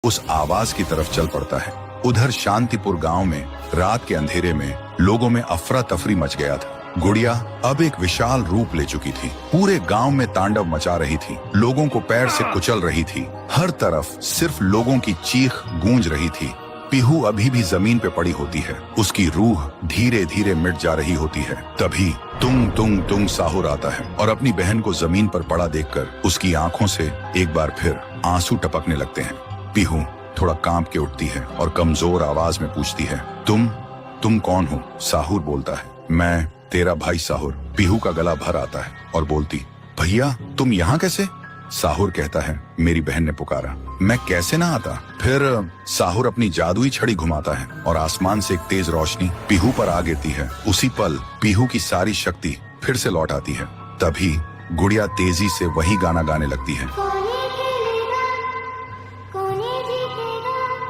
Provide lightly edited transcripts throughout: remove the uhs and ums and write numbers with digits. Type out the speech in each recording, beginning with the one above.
उस आवाज की तरफ चल पड़ता है। उधर शांतिपुर गांव में रात के अंधेरे में लोगों में अफरा तफरी मच गया था। गुड़िया अब एक विशाल रूप ले चुकी थी। पूरे गांव में तांडव मचा रही थी, लोगों को पैर से कुचल रही थी। हर तरफ सिर्फ लोगों की चीख गूंज रही थी। पीहू अभी भी जमीन पे पड़ी होती है, उसकी रूह धीरे धीरे मिट जा रही होती है। तभी तुंग तुंग तुंग साहुर आता है और अपनी बहन को जमीन पर पड़ा देखकर उसकी आंखों से एक बार फिर आंसू टपकने लगते हैं। पीहू थोड़ा कांप के उठती है और कमजोर आवाज में पूछती है, तुम कौन हो? साहुर बोलता है, मैं तेरा भाई साहुर। पीहू का गला भर आता है और बोलती, भैया तुम यहाँ कैसे? साहुर कहता है, मेरी बहन ने पुकारा, मैं कैसे ना आता। फिर साहुर अपनी जादुई छड़ी घुमाता है और आसमान से एक तेज रोशनी पीहू पर आ गिरती है। उसी पल पीहू की सारी शक्ति फिर से लौट आती है। तभी गुड़िया तेजी से वही गाना गाने लगती है।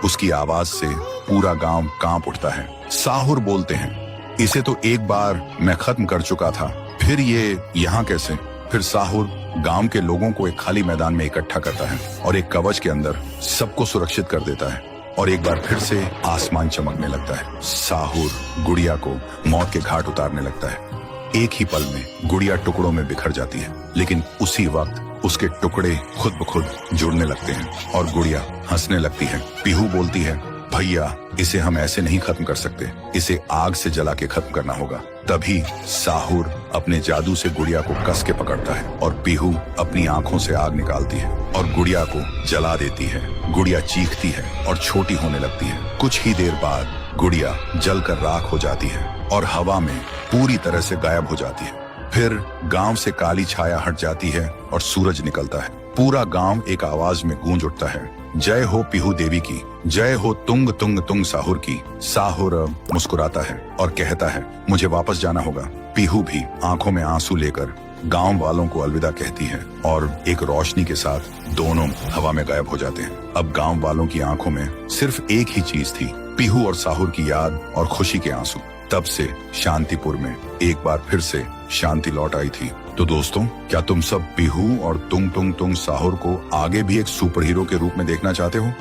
उसकी आवाज से पूरा गांव कांप उठता है। साहुर बोलते हैं, इसे तो एक बार मैं खत्म कर चुका था, फिर ये यहाँ कैसे? फिर साहुर गांव के लोगों को एक खाली मैदान में इकट्ठा करता है और एक कवच के अंदर सबको सुरक्षित कर देता है और एक बार फिर से आसमान चमकने लगता है। साहुर गुड़िया को मौत के घाट उतारने लगता है। एक ही पल में गुड़िया टुकड़ों में बिखर जाती है, लेकिन उसी वक्त उसके टुकड़े खुद ब खुद जुड़ने लगते हैं और गुड़िया हंसने लगती है। पीहू बोलती है, भैया इसे हम ऐसे नहीं खत्म कर सकते, इसे आग से जला के खत्म करना होगा। तभी साहुर अपने जादू से गुड़िया को कस के पकड़ता है और पीहू अपनी आंखों से आग निकालती है और गुड़िया को जला देती है। गुड़िया चीखती है और छोटी होने लगती है। कुछ ही देर बाद गुड़िया जलकर राख हो जाती है और हवा में पूरी तरह से गायब हो जाती है। फिर गांव से काली छाया हट जाती है और सूरज निकलता है। पूरा गांव एक आवाज में गूंज उठता है, जय हो पीहू देवी की, जय हो तुंग तुंग तुंग साहुर की। साहुर मुस्कुराता है और कहता है, मुझे वापस जाना होगा। पीहू भी आंखों में आंसू लेकर गांव वालों को अलविदा कहती है और एक रोशनी के साथ दोनों हवा में गायब हो जाते हैं। अब गांव वालों की आंखों में सिर्फ एक ही चीज थी, पीहू और साहुर की याद और खुशी के आंसू। तब से शांतिपुर में एक बार फिर से शांति लौट आई थी। तो दोस्तों, क्या तुम सब पीहू और तुंग तुंग तुंग साहुर को आगे भी एक सुपर हीरो के रूप में देखना चाहते हो?